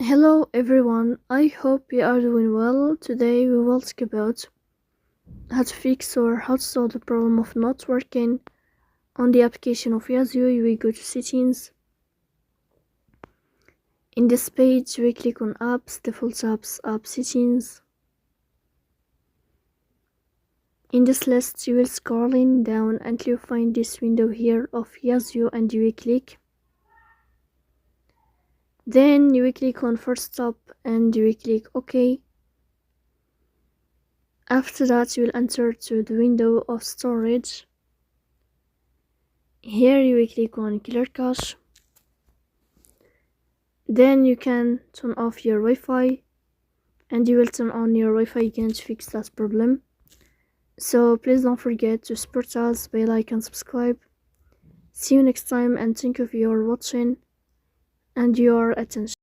Hello everyone, I hope you are doing well. Today we will talk about how to fix or how to solve the problem of not working on the application of Yazio. You will go to settings. In this page we click on apps, default apps, app settings. In this list you will scrolling down until you find this window here of Yazio and you will click. Then you will click on first stop and you will click OK. After that you will enter to the window of storage. Here you will click on clear cache. Then you can turn off your Wi-Fi and you will turn on your Wi-Fi again to fix that problem. So please don't forget to support us by like and subscribe. See you next time and thank you for your watching and your attention.